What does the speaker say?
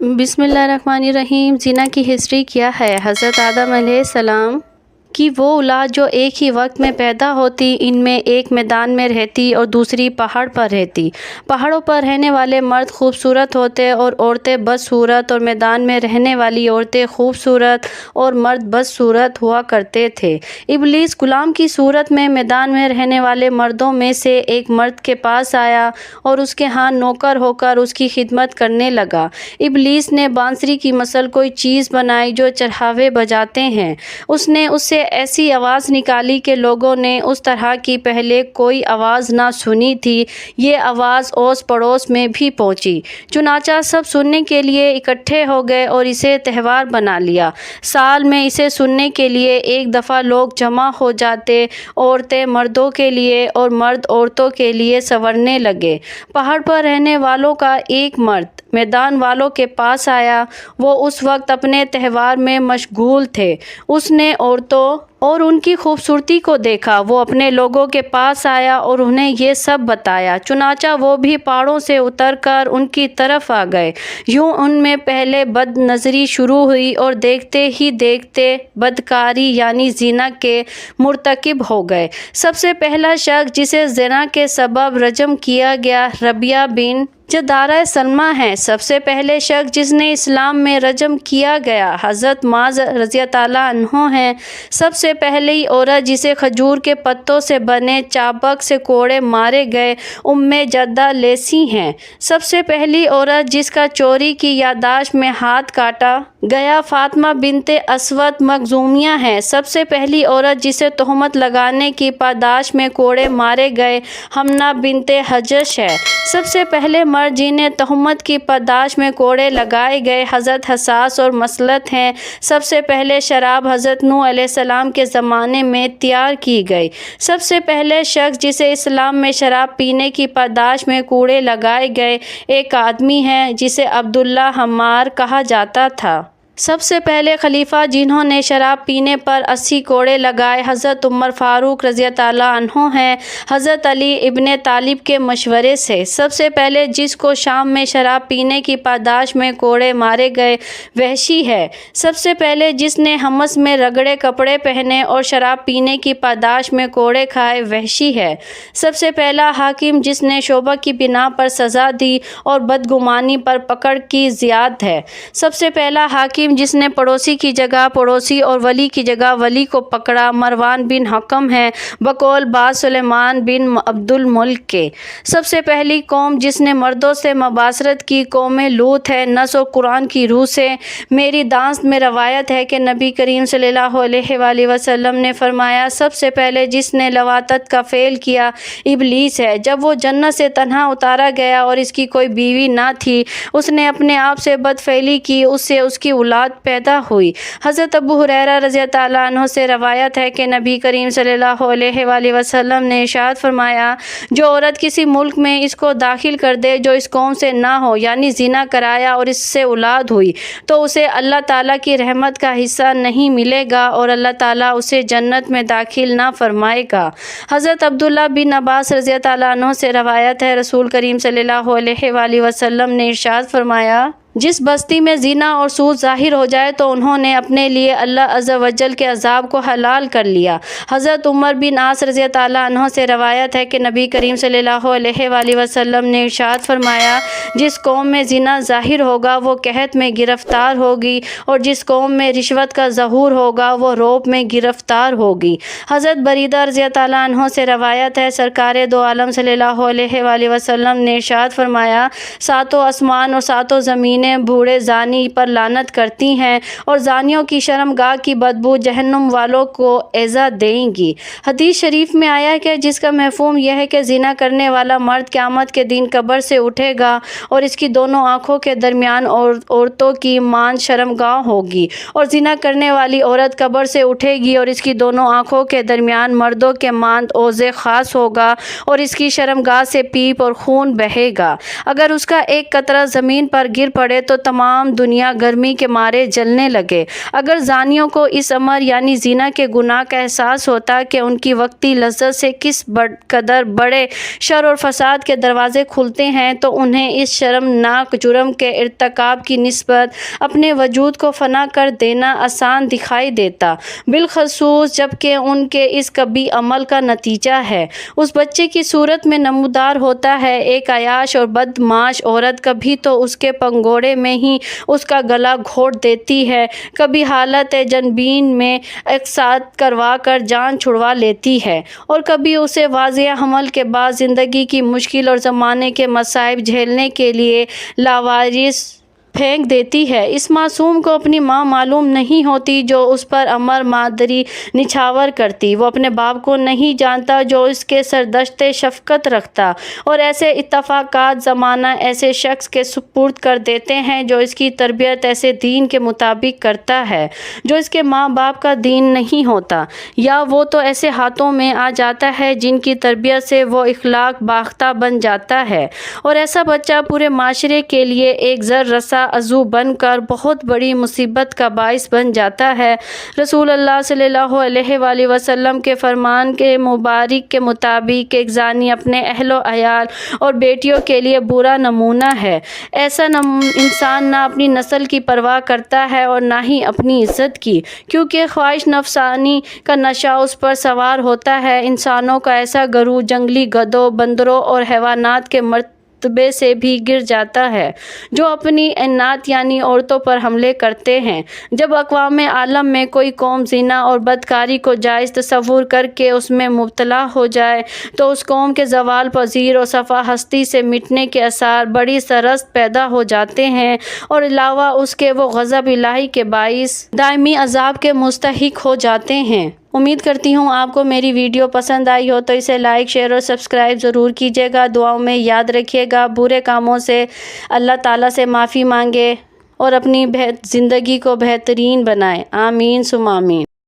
بسم اللہ الرحمن الرحیم۔ زنا کی ہسٹری کیا ہے؟ حضرت آدم علیہ السلام کی وہ اولاد جو ایک ہی وقت میں پیدا ہوتی، ان میں ایک میدان میں رہتی اور دوسری پہاڑ پر رہتی۔ پہاڑوں پر رہنے والے مرد خوبصورت ہوتے اور عورتیں بدصورت، اور میدان میں رہنے والی عورتیں خوبصورت اور مرد بدصورت ہوا کرتے تھے۔ ابلیس غلام کی صورت میں میدان میں رہنے والے مردوں میں سے ایک مرد کے پاس آیا اور اس کے ہاں نوکر ہو کر اس کی خدمت کرنے لگا۔ ابلیس نے بانسری کی مثل کوئی چیز بنائی جو چرخاوے بجاتے ہیں۔ اس نے اس سے ایسی آواز نکالی کہ لوگوں نے اس طرح کی پہلے کوئی آواز نہ سنی تھی۔ یہ آواز اوس پڑوس میں بھی پہنچی، چنانچہ سب سننے کے لیے اکٹھے ہو گئے اور اسے تہوار بنا لیا۔ سال میں اسے سننے کے لیے ایک دفعہ لوگ جمع ہو جاتے، عورتیں مردوں کے لیے اور مرد عورتوں کے لیے سنورنے لگے۔ پہاڑ پر رہنے والوں کا ایک مرد میدان والوں کے پاس آیا۔ وہ اس وقت اپنے تہوار میں مشغول تھے۔ اس نے عورتوں اور ان کی خوبصورتی کو دیکھا۔ وہ اپنے لوگوں کے پاس آیا اور انہیں یہ سب بتایا، چنانچہ وہ بھی پہاڑوں سے اتر کر ان کی طرف آ گئے۔ یوں ان میں پہلے بد نظری شروع ہوئی اور دیکھتے ہی دیکھتے بدکاری یعنی زنا کے مرتکب ہو گئے۔ سب سے پہلا شخص جسے زنا کے سبب رجم کیا گیا ربیہ بن جدارہ سلمہ ہے۔ سب سے پہلے شخص جس نے اسلام میں رجم کیا گیا حضرت معاذ رضی اللہ عنہ ہیں۔ سب سے پہلی عورت جسے کھجور کے پتوں سے بنے چابک سے کوڑے مارے گئے جدہ لیسی ہیں۔ سب سے پہلی عورت جس کا چوری کی یادداشت میں ہاتھ کاٹا گیا فاطمہ بنت اسود مخزومیہ ہے۔ سب سے پہلی عورت جسے تہمت لگانے کی پاداش میں کوڑے مارے گئے حمنہ بنت حجش ہے۔ سب سے پہلے مرد جنہیں تہمت کی پاداش میں کوڑے لگائے گئے حضرت حساس اور مسلط ہیں۔ سب سے پہلے شراب حضرت نوح علیہ السلام کے زمانے میں تیار کی گئی۔ سب سے پہلے شخص جسے اسلام میں شراب پینے کی پاداش میں کوڑے لگائے گئے ایک آدمی ہے جسے عبداللہ حمار کہا جاتا تھا۔ سب سے پہلے خلیفہ جنہوں نے شراب پینے پر 80 کوڑے لگائے حضرت عمر فاروق رضی اللہ عنہ ہیں، حضرت علی ابن طالب کے مشورے سے۔ سب سے پہلے جس کو شام میں شراب پینے کی پاداش میں کوڑے مارے گئے وحشی ہے۔ سب سے پہلے جس نے حمص میں رگڑے کپڑے پہنے اور شراب پینے کی پاداش میں کوڑے کھائے وحشی ہے۔ سب سے پہلا حاکم جس نے شبہ کی بنا پر سزا دی اور بدگمانی پر پکڑ کی زیاد ہے۔ سب سے پہلا حاکم جس نے پڑوسی کی جگہ پڑوسی اور ولی کی جگہ ولی کو پکڑا مروان بن حکم ہے بقول بعض سلیمان بن عبد الملک کے۔ سب سے پہلی قوم جس نے مردوں سے مباشرت کی قوم لوط ہے۔ نص و قرآن کی روح سے میری داست میں روایت ہے کہ نبی کریم صلی اللہ علیہ وآلہ وسلم نے فرمایا سب سے پہلے جس نے لواطت کا فعل کیا ابلیس ہے۔ جب وہ جنت سے تنہا اتارا گیا اور اس کی کوئی بیوی نہ تھی، اس نے اپنے آپ سے بدفعلی کی، اس سے اس کی اولاد پیدا ہوئی۔ حضرت ابو ہریرہ رضی اللہ عنہ سے روایت ہے کہ نبی کریم صلی اللہ علیہ وآلہ وسلم نے ارشاد فرمایا جو عورت کسی ملک میں اس کو داخل کر دے جو اس قوم سے نہ ہو، یعنی زنا کرایا اور اس سے اولاد ہوئی، تو اسے اللہ تعالیٰ کی رحمت کا حصہ نہیں ملے گا اور اللہ تعالیٰ اسے جنت میں داخل نہ فرمائے گا۔ حضرت عبداللہ بن عباس رضی اللہ عنہ سے روایت ہے رسول کریم صلی اللہ علیہ وآلہ وسلم نے ارشاد فرمایا جس بستی میں زنا اور سود ظاہر ہو جائے تو انہوں نے اپنے لیے اللہ عز و جل کے عذاب کو حلال کر لیا۔ حضرت عمر بن عاص رضی اللہ عنہ سے روایت ہے کہ نبی کریم صلی اللہ علیہ وآلہ وسلم نے ارشاد فرمایا جس قوم میں زنا ظاہر ہوگا وہ قحط میں گرفتار ہوگی، اور جس قوم میں رشوت کا ظہور ہوگا وہ رعب میں گرفتار ہوگی۔ حضرت بریدہ رضی اللہ عنہ سے روایت ہے سرکار دو عالم صلی اللہ علیہ وآلہ وسلم نے ارشاد فرمایا ساتوں آسمان اور ساتوں زمین بوڑھے زانی پر لعنت کرتی ہیں، اور زانیوں کی شرمگاہ کی بدبو جہنم والوں کو ایذا دیں گی۔ حدیث شریف میں آیا ہے کہ جس کا مفہوم یہ ہے کہ زنا کرنے والا مرد قیامت کے دن قبر سے اٹھے گا اور اس کی دونوں آنکھوں کے درمیان عورتوں کی ماند شرمگاہ ہوگی، اور زنا کرنے والی عورت قبر سے اٹھے گی اور اس کی دونوں آنکھوں کے درمیان مردوں کے ماند اوز خاص ہوگا اور اس کی شرمگاہ سے پیپ اور خون بہے گا۔ اگر اس کا ایک قطرہ زمین پر گر پڑے پڑے تو تمام دنیا گرمی کے مارے جلنے لگے۔ اگر زانیوں کو اس امر یعنی زنا کے گناہ کا احساس ہوتا کہ ان کی وقتی لذت سے کس قدر بڑے شر اور فساد کے دروازے کھلتے ہیں تو انہیں اس شرمناک جرم کے ارتکاب کی نسبت اپنے وجود کو فنا کر دینا آسان دکھائی دیتا، بالخصوص جبکہ ان کے اس کبھی عمل کا نتیجہ ہے اس بچے کی صورت میں نمودار ہوتا ہے۔ ایک عیاش اور بدمعاش عورت کبھی تو اس کے پنگوڑے میں ہی اس کا گلا گھونٹ دیتی ہے، کبھی حالت جنبین میں اقساط کروا کر جان چھڑوا لیتی ہے اور کبھی اسے واضح حمل کے بعد زندگی کی مشکل اور زمانے کے مصائب جھیلنے کے لیے لاوارث پھینک دیتی ہے۔ اس معصوم کو اپنی ماں معلوم نہیں ہوتی جو اس پر امر مادری نچھاور کرتی، وہ اپنے باپ کو نہیں جانتا جو اس کے سردشت شفقت رکھتا، اور ایسے اتفاقات زمانہ ایسے شخص کے سپرد کر دیتے ہیں جو اس کی تربیت ایسے دین کے مطابق کرتا ہے جو اس کے ماں باپ کا دین نہیں ہوتا، یا وہ تو ایسے ہاتھوں میں آ جاتا ہے جن کی تربیت سے وہ اخلاق باختہ بن جاتا ہے، اور ایسا بچہ پورے معاشرے کے لیے ایک زر رسا عضو بن کر بہت بڑی مصیبت کا باعث بن جاتا ہے۔ رسول اللہ صلی اللہ علیہ وآلہ وسلم کے فرمان کے مبارک کے مطابق ایک زانی اپنے اہل و عیال اور بیٹیوں کے لیے برا نمونہ ہے۔ ایسا انسان نہ اپنی نسل کی پرواہ کرتا ہے اور نہ ہی اپنی عزت کی، کیونکہ خواہش نفسانی کا نشہ اس پر سوار ہوتا ہے۔ انسانوں کا ایسا گروہ جنگلی گدھوں، بندروں اور حیوانات کے مرتبے سے بھی گر جاتا ہے جو اپنی انات یعنی عورتوں پر حملے کرتے ہیں۔ جب اقوام عالم میں کوئی قوم زنا اور بدکاری کو جائز تصور کر کے اس میں مبتلا ہو جائے تو اس قوم کے زوال پذیر اور صفا ہستی سے مٹنے کے آثار بڑی سرست پیدا ہو جاتے ہیں، اور علاوہ اس کے وہ غضب الہی کے باعث دائمی عذاب کے مستحق ہو جاتے ہیں۔ امید کرتی ہوں آپ کو میری ویڈیو پسند آئی ہو تو اسے لائک، شیئر اور سبسکرائب ضرور کیجیے گا۔ دعاؤں میں یاد رکھیے گا، برے کاموں سے اللہ تعالیٰ سے معافی مانگے اور اپنی زندگی کو بہترین بنائیں۔ آمین ثم آمین۔